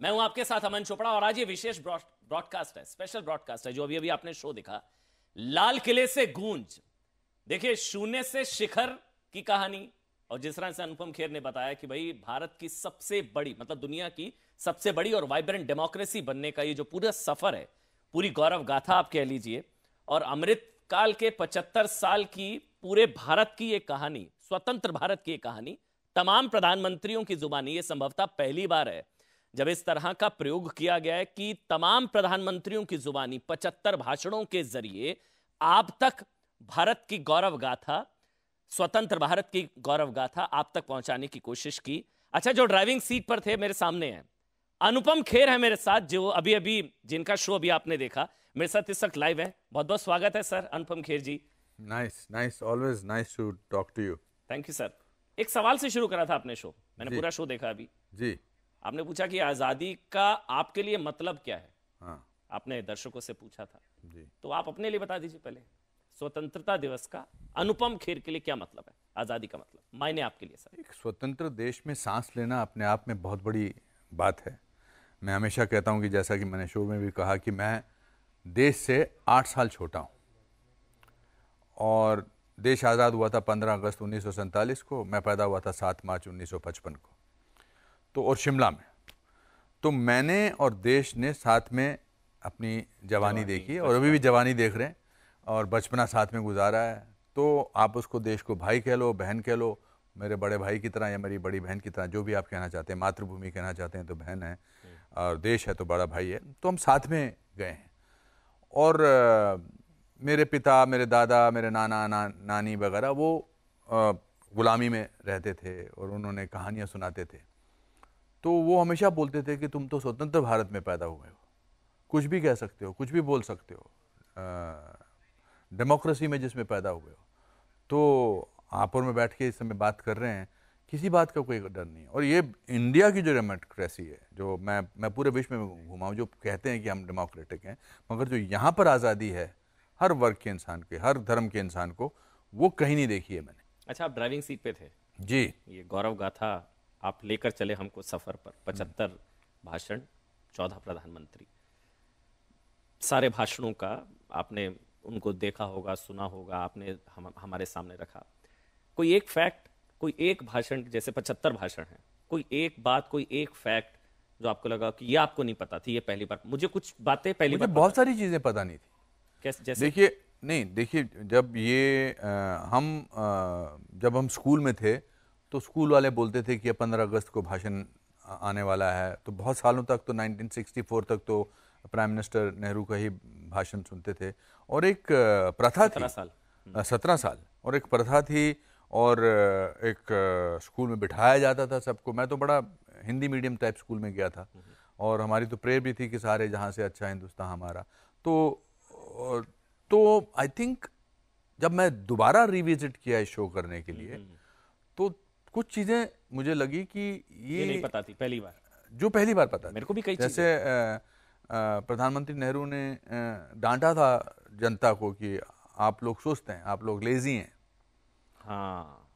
मैं हूं आपके साथ अमन चोपड़ा और आज ये विशेष ब्रॉडकास्ट है, स्पेशल ब्रॉडकास्ट है। जो अभी अभी आपने शो देखा, लाल किले से गूंज, देखिए शून्य से शिखर की कहानी। और जिस तरह से अनुपम खेर ने बताया कि भाई भारत की सबसे बड़ी, मतलब दुनिया की सबसे बड़ी और वाइब्रेंट डेमोक्रेसी बनने का ये जो पूरा सफर है, पूरी गौरव गाथा आप कह लीजिए, और अमृत काल के 75 साल की पूरे भारत की ये कहानी, स्वतंत्र भारत की ये कहानी तमाम प्रधानमंत्रियों की जुबानी, ये संभवतः पहली बार है जब इस तरह का प्रयोग किया गया है कि तमाम प्रधानमंत्रियों की जुबानी 75 भाषणों के जरिए आप तक भारत की गौरव गाथा, स्वतंत्र भारत की गौरव गाथा आप तक पहुंचाने की कोशिश की। अच्छा, जो ड्राइविंग सीट पर थे मेरे सामने हैं अनुपम खेर है मेरे साथ, जो अभी अभी जिनका शो अभी आपने देखा, मेरे साथ इस वक्त लाइव है। बहुत बहुत स्वागत है sir, Anupam Kher ji. Nice always nice to talk to you. Thank you sir. एक सवाल से शुरू करा था आपने शो, मैंने पूरा शो देखा अभी जी। आपने पूछा कि आजादी का आपके लिए मतलब क्या है। हाँ आपने दर्शकों से पूछा था जी। तो आप अपने लिए बता दीजिए पहले, स्वतंत्रता दिवस का अनुपम खेर के लिए क्या मतलब है, आजादी का मतलब मायने आपके लिए सर। एक स्वतंत्र देश में सांस लेना अपने आप में बहुत बड़ी बात है। मैं हमेशा कहता हूँ कि जैसा कि मैंने शो में भी कहा कि मैं देश से 8 साल छोटा हूँ और देश आज़ाद हुआ था 15 अगस्त 1947 को, मैं पैदा हुआ था 7 मार्च 1955 को, तो और शिमला में। तो मैंने और देश ने साथ में अपनी जवानी देखी और अभी भी जवानी देख रहे हैं और बचपना साथ में गुजारा है। तो आप उसको देश को भाई कह लो, बहन कह लो, मेरे बड़े भाई की तरह या मेरी बड़ी बहन की तरह, जो भी आप कहना चाहते हैं। मातृभूमि कहना चाहते हैं तो बहन है और देश है तो बड़ा भाई है। तो हम साथ में गए हैं और मेरे पिता, मेरे दादा, मेरे नाना नानी वगैरह वो गुलामी में रहते थे और उन्होंने कहानियाँ सुनाते थे। तो वो हमेशा बोलते थे कि तुम तो स्वतंत्र भारत में पैदा हुए हो, कुछ भी कह सकते हो, कुछ भी बोल सकते हो, डेमोक्रेसी में जिसमें पैदा हुए हो। तो आप और मैं बैठ के इस समय बात कर रहे हैं, किसी बात का कोई डर नहीं है। और ये इंडिया की जो डेमोक्रेसी है, जो मैं पूरे विश्व में घुमा हूँ, जो कहते हैं कि हम डेमोक्रेटिक हैं, मगर जो यहाँ पर आज़ादी है हर वर्ग के इंसान के, हर धर्म के इंसान को, वो कहीं नहीं देखी है मैंने। अच्छा, आप ड्राइविंग सीट पे थे जी। ये गौरव गाथा आप लेकर चले हमको सफर पर। 75 भाषण, 14 प्रधानमंत्री, सारे भाषणों का आपने उनको देखा होगा, सुना होगा, आपने हमारे सामने रखा। कोई एक फैक्ट, कोई एक भाषण, जैसे 75 भाषण हैं, कोई एक बात, कोई एक फैक्ट जो आपको लगा कि ये आपको नहीं पता थी, ये पहली बार, मुझे कुछ बातें पहली बार, मुझे बहुत सारी चीज़ें पता नहीं थी। कैसे? जैसे देखिए जब ये जब हम स्कूल में थे तो स्कूल वाले बोलते थे कि 15 अगस्त को भाषण आने वाला है। तो बहुत सालों तक, तो 1964 तक तो प्राइम मिनिस्टर नेहरू का ही भाषण सुनते थे। और एक प्रथा थी, 17 साल, और एक प्रथा थी और एक स्कूल में बिठाया जाता था सबको। मैं तो बड़ा हिंदी मीडियम टाइप स्कूल में गया था और हमारी तो प्रेयर भी थी कि सारे जहाँ से अच्छा हिंदुस्तान हमारा। तो आई थिंक जब मैं दोबारा रिविजिट किया इस शो करने के लिए, तो कुछ चीज़ें मुझे लगी कि ये नहीं पता थी पहली बार, जो पहली बार पता मेरे को भी कई जैसे प्रधानमंत्री नेहरू ने डांटा था जनता को कि आप लोग सुस्त हैं, आप लोग लेजी हैं। हाँ,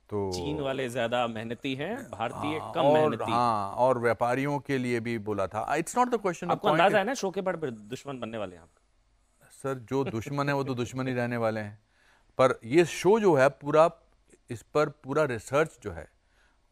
तो चीन वाले ज्यादा मेहनती हैं, भारतीय कम मेहनती। हाँ, और व्यापारियों के लिए भी बोला था। It's not the question of, आपको अंदाजा है ना शो के बड़े दुश्मन बनने वाले हैं आप। सर, जो दुश्मन है वो तो दुश्मन ही रहने वाले हैं। पर ये शो जो है पूरा, इस पर पूरा रिसर्च जो है,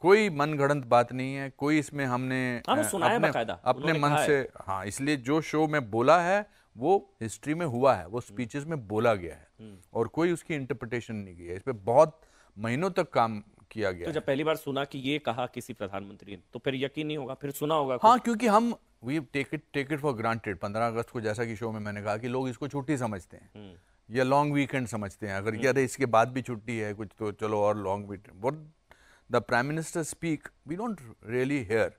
कोई मनगढ़ंत बात नहीं है, कोई इसमें हमने अपने मन से, हाँ, इसलिए जो शो में बोला है वो हिस्ट्री में हुआ है, वो स्पीचेस में बोला गया है और कोई उसकी इंटरप्रिटेशन नहीं की है। इस पे बहुत महीनों तक काम किया गया। तो जब पहली बार सुना कि ये कहा किसी प्रधानमंत्री ने, तो फिर यकीन नहीं होगा, फिर सुना होगा। हाँ, क्योंकि हम we take it for granted. 15 अगस्त को, जैसा कि शो में मैंने कहा, कि लोग इसको छुट्टी समझते हैं या लॉन्ग वीकेंड समझते हैं। अगर ये इसके बाद भी छुट्टी है कुछ तो चलो और long weekend. What the prime minister speak we don't really hear.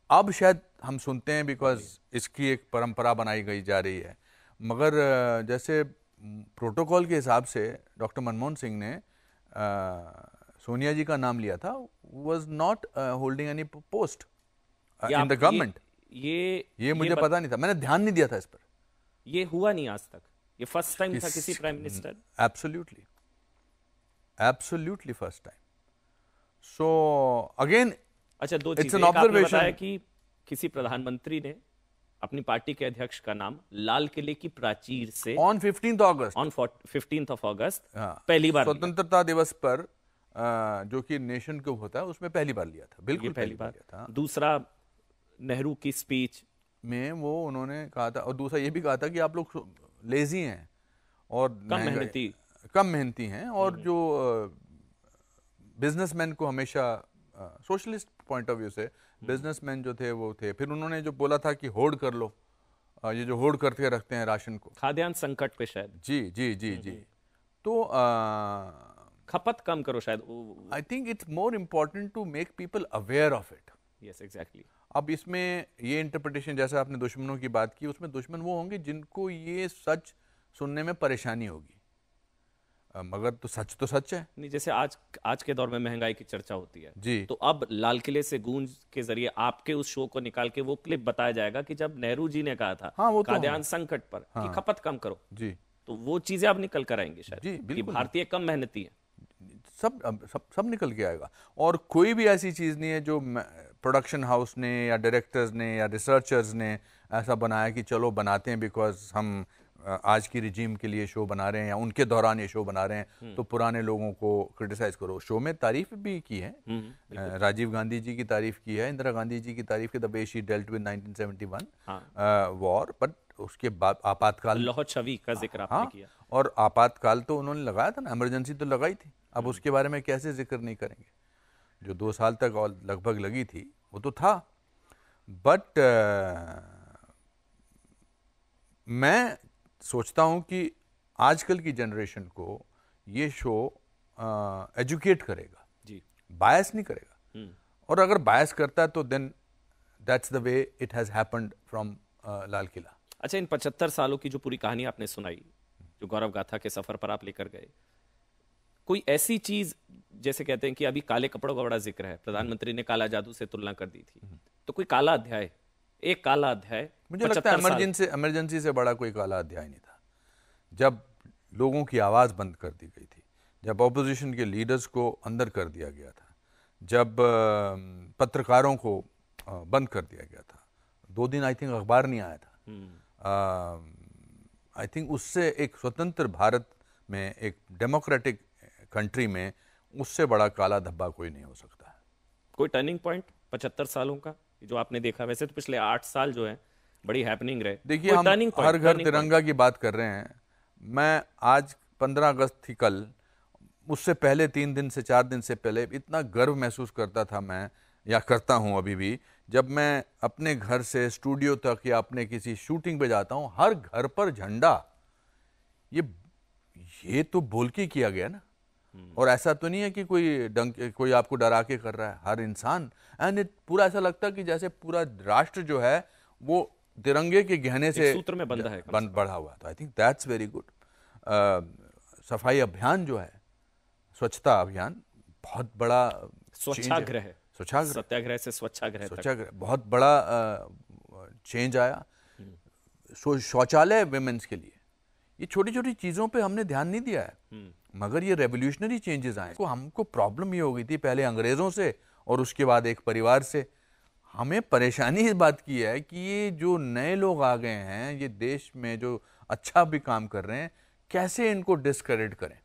अब शायद हम सुनते हैं बिकॉज इसकी एक परंपरा बनाई गई जा रही है। मगर जैसे प्रोटोकॉल के हिसाब से डॉक्टर मनमोहन सिंह ने सोनिया जी का नाम लिया था, was not holding any post in the government. ये मुझे पता नहीं था, मैंने ध्यान नहीं दिया था इस पर। ये हुआ नहीं आज तक, ये फर्स्ट टाइम था किसी prime minister. Absolutely first time. So again, अच्छा, दो चीजें, एक आपने बताया कि किसी प्रधानमंत्री ने अपनी पार्टी के अध्यक्ष का नाम लाल किले की प्राचीर से ऑन 15 अगस्त, ऑन 15 अगस्त हाँ, पहली बार लिया। स्वतंत्रता दिवस पर जो कि नेशन को होता है उसमें पहली बार लिया था, बिल्कुल ये पहली बार लिया था। दूसरा, नेहरू की स्पीच में वो उन्होंने कहा था, और दूसरा ये भी कहा था कि आप लोग लेजी हैं और कम मेहनती हैं, और जो बिजनेसमैन को हमेशा सोशलिस्ट पॉइंट ऑफ व्यू से बिजनेसमैन जो थे वो थे। फिर उन्होंने जो बोला था कि होड़ कर लो, ये जो होड़ करके रखते हैं राशन को, खाद्यान्न संकट पे शायद, जी जी जी जी, तो खपत कम करो शायद। I think it's more important to make people aware of it. Yes exactly. अब इसमें ये इंटरप्रिटेशन, जैसे आपने दुश्मनों की बात की, उसमें दुश्मन वो होंगे जिनको ये सच सुनने में परेशानी होगी, मगर तो सच है। नहीं, जैसे आज के दौर में महंगाई की चर्चा होती है जी, तो अब लाल किले से गूंज के जरिए आपके उस शो को निकाल के वो क्लिप बताया जाएगा कि जब नेहरू जी ने कहा था हाँ, वो तो खाद्यान्न संकट पर कि खपत कम करो, जी, तो वो चीजें अब निकल कर आएंगी शायद जी, कि बिल्कुल। भारतीय कम मेहनती है। सब निकल के आएगा। और कोई भी ऐसी चीज़ नहीं है जो प्रोडक्शन हाउस ने या डायरेक्टर्स ने या रिसर्चर्स ने ऐसा बनाया कि चलो बनाते हैं बिकॉज हम आज की रिजीम के लिए शो बना रहे हैं या उनके दौरान ये शो बना रहे हैं, तो पुराने लोगों को क्रिटिसाइज करो। शो में तारीफ भी की है, राजीव गांधी जी की तारीफ की है, इंदिरा गांधी जी की तारीफ की, the way she dealt with 1971 war, but उसके बाद आपातकाल, लौह छवि का जिक्र आपने किया, और आपातकाल तो उन्होंने लगाया था ना, इमरजेंसी तो लगाई थी। अब उसके बारे में कैसे जिक्र नहीं करेंगे? जो 2 साल तक और लगभग लगी थी वो तो था। बट मैं सोचता हूं कि आजकल की जनरेशन को ये शो एजुकेट करेगा जी, बायस नहीं करेगा। और अगर बायस करता है तो then that's the way it has happened from Lal Qila. अच्छा, इन 75 सालों की जो पूरी कहानी आपने सुनाई, जो गौरव गाथा के सफर पर आप लेकर गए, कोई ऐसी चीज, जैसे कहते हैं कि अभी काले कपड़ों का बड़ा जिक्र है, प्रधानमंत्री ने काला जादू से तुलना कर दी थी, तो कोई काला अध्याय, एक काला अध्याय मुझे लगता है इमरजेंसी से बड़ा कोई काला अध्याय नहीं था। जब लोगों की आवाज बंद कर दी गई थी, जब ऑपोजिशन के लीडर्स को अंदर कर दिया गया था, जब पत्रकारों को बंद कर दिया गया था, 2 दिन आई थिंक अखबार नहीं आया था। आई थिंक उससे एक स्वतंत्र भारत में, एक डेमोक्रेटिक कंट्री में, उससे बड़ा काला धब्बा कोई नहीं हो सकता है। कोई टर्निंग पॉइंट 75 सालों का जो आपने देखा? वैसे तो पिछले 8 साल जो है बड़ी हैपनिंग रहे। देखिए, हम हर घर तिरंगा की बात कर रहे हैं। मैं आज 15 अगस्त थी कल, उससे पहले 3 दिन से 4 दिन से पहले इतना गर्व महसूस करता था मैं, या करता हूं अभी भी, जब मैं अपने घर से स्टूडियो तक या अपने किसी शूटिंग पे जाता हूं, हर घर पर झंडा। ये तो बोल के किया गया ना, और ऐसा तो नहीं है कि कोई आपको डरा के कर रहा है। हर इंसान, एंड पूरा ऐसा लगता है कि जैसे पूरा राष्ट्र जो है वो तिरंगे के गहने से सूत्र में बंधा है, बढ़ा हुआ। तो I think that's very good. सफाई अभियान जो है, स्वच्छता अभियान, बहुत बड़ा स्वच्छाग्रह, सत्याग्रह से स्वच्छाग्रह, बहुत बड़ा चेंज आया। शौचालय विमेंस के लिए, ये छोटी छोटी चीजों पे हमने ध्यान नहीं दिया है, मगर ये रेवोल्यूशनरी चेंजेस आए। हमको प्रॉब्लम ये हो गई थी पहले अंग्रेजों से और उसके बाद एक परिवार से। हमें परेशानी इस बात की है कि ये जो नए लोग आ गए हैं, ये देश में जो अच्छा भी काम कर रहे हैं, कैसे इनको डिस्करेडिट करें।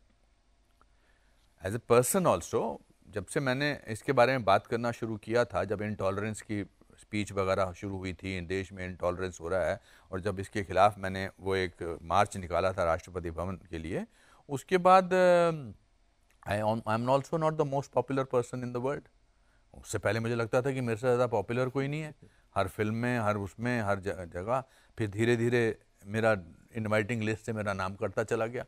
एज ए पर्सन ऑल्सो, जब से मैंने इसके बारे में बात करना शुरू किया था, जब इनटॉलरेंस की स्पीच वगैरह शुरू हुई थी, देश में इनटॉलरेंस हो रहा है, और जब इसके खिलाफ मैंने वो एक मार्च निकाला था राष्ट्रपति भवन के लिए, उसके बाद I am also not the most popular person in the world. उससे पहले मुझे लगता था कि मेरे से ज़्यादा पॉपुलर कोई नहीं है, हर फिल्म में, हर उसमें, हर जगह। फिर धीरे धीरे मेरा इनवाइटिंग लिस्ट से मेरा नाम करता चला गया।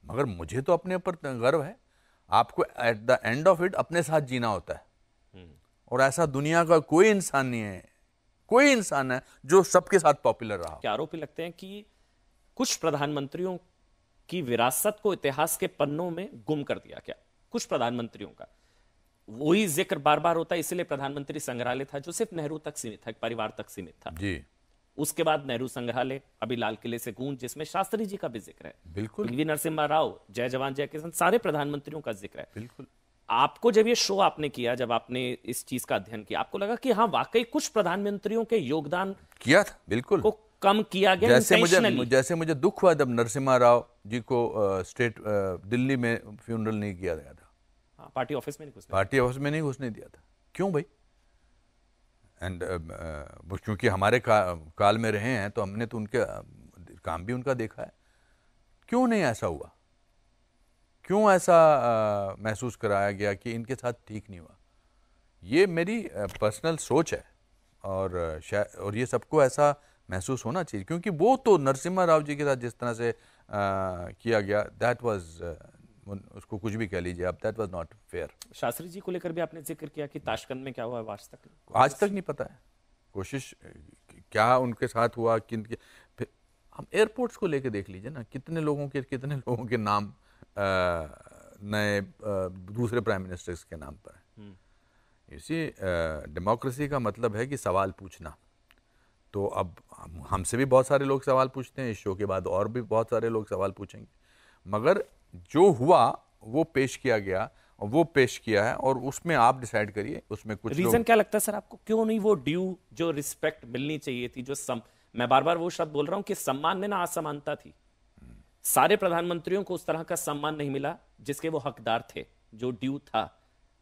मगर मुझे तो अपने ऊपर गर्व है। आपको at the end of it अपने साथ जीना होता है, और ऐसा दुनिया का कोई इंसान नहीं है, कोई इंसान है जो सबके साथ पॉपुलर रहा। क्या आरोप लगते हैं कि कुछ प्रधानमंत्रियों की विरासत को इतिहास के पन्नों में गुम कर दिया? क्या कुछ प्रधानमंत्रियों का वही जिक्र बार बार होता है, इसलिए प्रधानमंत्री संग्रहालय था जो सिर्फ नेहरू तक सीमित था, परिवार तक सीमित था जी। उसके बाद नेहरू संग्रहालय, अभी लाल किले से गूंज, जिसमें शास्त्री जी का भी जिक्र है, बिल्कुल, पीवी नरसिम्हा राव, जय जवान जय किसान, सारे प्रधानमंत्रियों का जिक्र है। बिल्कुल। आपको जब ये शो आपने किया, जब आपने इस चीज का अध्ययन किया, आपको लगा कि हाँ वाकई कुछ प्रधानमंत्रियों के योगदान किया था, बिल्कुल को कम किया गया जैसे मुझे दुख हुआ जब नरसिम्हा राव जी को स्टेट दिल्ली में फ्यूनरल नहीं किया गया था। हाँ, पार्टी ऑफिस में नहीं घुसने पार्टी ऑफिस में नहीं घुसने दिया था। क्यों भाई? एंड क्योंकि हमारे काल में रहे हैं तो हमने तो उनके काम भी उनका देखा है। क्यों नहीं ऐसा हुआ? क्यों ऐसा महसूस कराया गया कि इनके साथ ठीक नहीं हुआ? ये मेरी पर्सनल सोच है और ये सबको ऐसा महसूस होना चाहिए, क्योंकि वो तो नरसिम्हा राव जी के साथ जिस तरह से किया गया, दैट वाज, उसको कुछ भी कह लीजिए आप, that was not fair. Shastri ji को लेकर भी आपने जिक्र किया कि ताशकंद में क्या हुआ आज तक नहीं पता है। कोशिश क्या उनके साथ हुआ, फिर हम एयरपोर्ट्स को लेके देख लीजिए ना, कितने लोगों के नाम नए दूसरे प्राइम मिनिस्टर्स के नाम पर है। इसी डेमोक्रेसी का मतलब है कि सवाल पूछना। तो अब हमसे भी बहुत सारे लोग सवाल पूछते हैं, इस शो के बाद और भी बहुत सारे लोग सवाल पूछेंगे, मगर जो हुआ वो पेश किया गया और वो पेश किया है और उसमें आप डिसाइड करिए। उसमें कुछ रीजन क्या लगता है सर आपको, क्यों नहीं वो ड्यू जो रिस्पेक्ट मिलनी चाहिए थी, जो मैं बार बार वो शब्द बोल रहा हूं कि सम्मान में ना असमानता थी। सारे प्रधानमंत्रियों को उस तरह का सम्मान नहीं मिला जिसके वो हकदार थे, जो ड्यू था।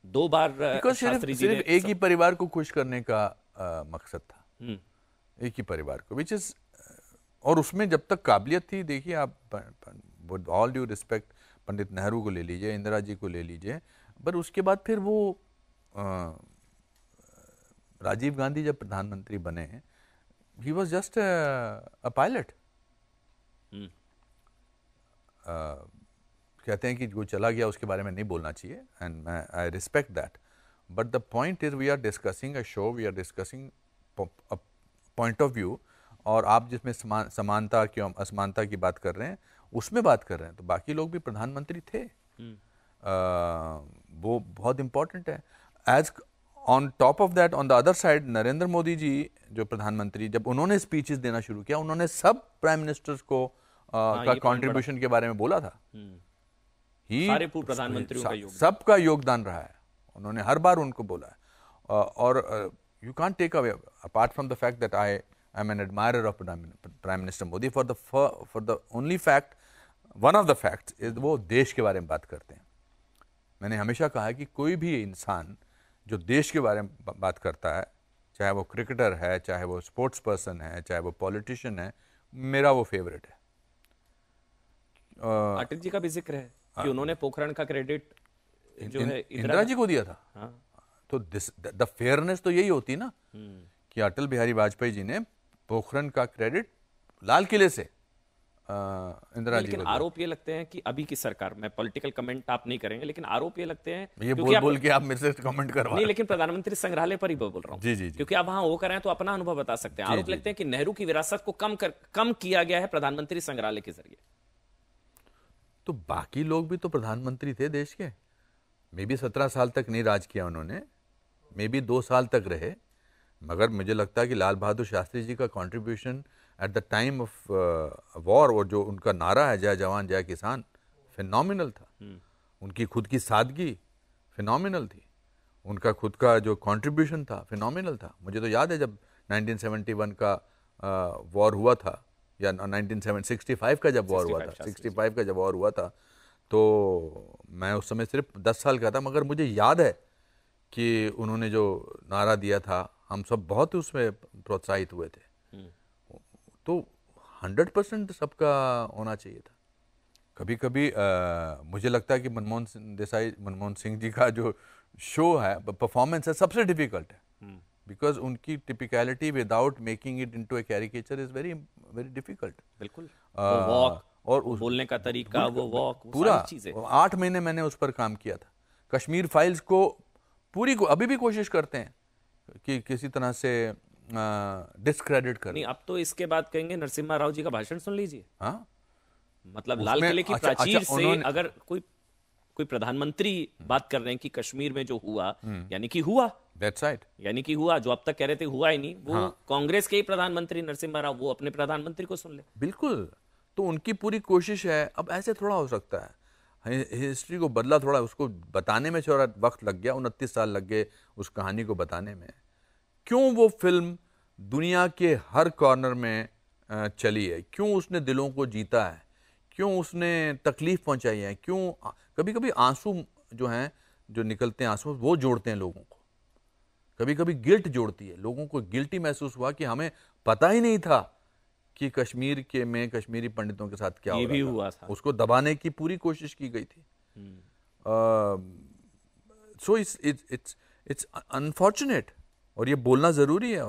2 बार शास्त्री जी सिर्फ एक ही परिवार को खुश करने का मकसद था, एक ही परिवार को, विच इज, और उसमें जब तक काबिलियत थी, देखिए आप with all due respect Pandit Nehru को ले लीजिए, इंदिरा जी को ले लीजिए, पर उसके बाद फिर वो राजीव गांधी जब प्रधानमंत्री बने, he was just a pilot. कहते हैं कि जो चला गया उसके बारे में नहीं बोलना चाहिए, and I respect that, but the point is we are discussing a show, we are discussing a point of view, और आप जिसमें समानता की असमानता की बात कर रहे हैं उसमें बात कर रहे हैं, तो बाकी लोग भी प्रधानमंत्री थे। वो बहुत इंपॉर्टेंट है। As on top of that, on the other side, Narendra Modi ji जो प्रधानमंत्री, जब उन्होंने स्पीचेस देना शुरू किया, उन्होंने सब प्राइम मिनिस्टर्स को का कंट्रीब्यूशन के बारे में बोला था। सारे पूर्व प्रधानमंत्रियों का योगदान, सबका योगदान रहा है, उन्होंने हर बार उनको बोला है। और you can't take away, apart from the fact that I am an admirer of Prime Minister Modi, for the only fact, one of the facts is वो देश के बारे में बात करते हैं। मैंने हमेशा कहा है कि कोई भी इंसान जो देश के बारे में बात करता है, चाहे वो क्रिकेटर है, चाहे वो स्पोर्ट्स पर्सन है, चाहे वो पॉलिटिशियन है, मेरा वो फेवरेट है। अटल जी का भी जिक्र है कि उन्होंने पोखरण का क्रेडिट जो है इंदिरा जी को दिया था। हाँ। तो द फेयरनेस तो यही होती ना कि अटल बिहारी वाजपेयी जी ने पोखरण का क्रेडिट लाल किले से इंदिरा जी को लेकिन आरोप ये लगते हैं कि अभी की सरकार, मैं पॉलिटिकल कमेंट आप नहीं करेंगे, लेकिन आरोप ये लगते हैं, ये बोल के आप मेरे से कमेंट करवा नहीं, लेकिन प्रधानमंत्री संग्रहालय पर ही बोल रहा हूँ। जी, क्योंकि आप वहां वो कर रहे हैं तो अपना अनुभव बता सकते हैं। आरोप लगते हैं कि नेहरू की विरासत को कम किया गया है प्रधानमंत्री संग्रहालय के जरिए। तो बाकी लोग भी तो प्रधानमंत्री थे देश के, मे भी 17 साल तक नहीं राज किया उन्होंने, मे भी 2 साल तक रहे, मगर मुझे लगता है कि लाल बहादुर शास्त्री जी का contribution at the time of war, और जो उनका नारा है जय जवान जय किसान, फिनोमिनल था। उनकी खुद की सादगी फिनोमिनल थी, उनका खुद का जो कंट्रीब्यूशन था फिनोमिनल था। मुझे तो याद है जब 1971 का वॉर हुआ था, या 1965 का जब वॉर हुआ था, 65 का जब वॉर हुआ था, तो मैं उस समय सिर्फ 10 साल का था, मगर मुझे याद है कि उन्होंने जो नारा दिया था, हम सब बहुत उसमें प्रोत्साहित हुए थे। तो 100% सबका होना चाहिए था। कभी कभी मुझे लगता है कि मनमोहन सिंह जी का जो शो है, परफॉर्मेंस है, सबसे डिफिकल्ट है, बिकॉज उनकी typicality without making it into a caricature is very very difficult. बिल्कुल, वो वॉक और बोलने का तरीका, वो वॉक, पूरा 8 महीने मैंने उस पर काम किया था। कश्मीर फाइल्स को पूरी को अभी भी कोशिश करते हैं कि किसी तरह से डिस्क्रेडिट कर। नहीं, अब तो इसके बाद कहेंगे नरसिम्हा राव जी का भाषण सुन लीजिए। हाँ, मतलब लाल किले की प्राचीर से अगर कोई प्रधानमंत्री बात कर रहे हैं कि कश्मीर में जो हुआ, यानी कि हुआ, दैट्स राइट, यानी कि हुआ, जो अब तक कह रहे थे हुआ ही नहीं, वो कांग्रेस के ही प्रधानमंत्री नरसिम्हा राव, वो अपने प्रधानमंत्री को सुन ले। बिल्कुल, तो उनकी पूरी कोशिश है। अब ऐसे थोड़ा हो सकता है, हिस्ट्री को बदला थोड़ा, उसको बताने में थोड़ा वक्त लग गया, 29 साल लग गए उस कहानी को बताने में। क्यों वो फिल्म दुनिया के हर कॉर्नर में चली है, क्यों उसने दिलों को जीता है, क्यों उसने तकलीफ पहुंचाई है, क्यों कभी कभी आंसू जो हैं, जो निकलते हैं आंसू, वो जोड़ते हैं लोगों को। कभी कभी गिल्ट जोड़ती है लोगों को, गिल्टी महसूस हुआ कि हमें पता ही नहीं था कि कश्मीर के में कश्मीरी पंडितों के साथ क्या ये हो भी रहा हुआ था। था। उसको दबाने की पूरी कोशिश की गई थी। सो इट्स अनफॉर्चुनेट, और ये बोलना जरूरी है।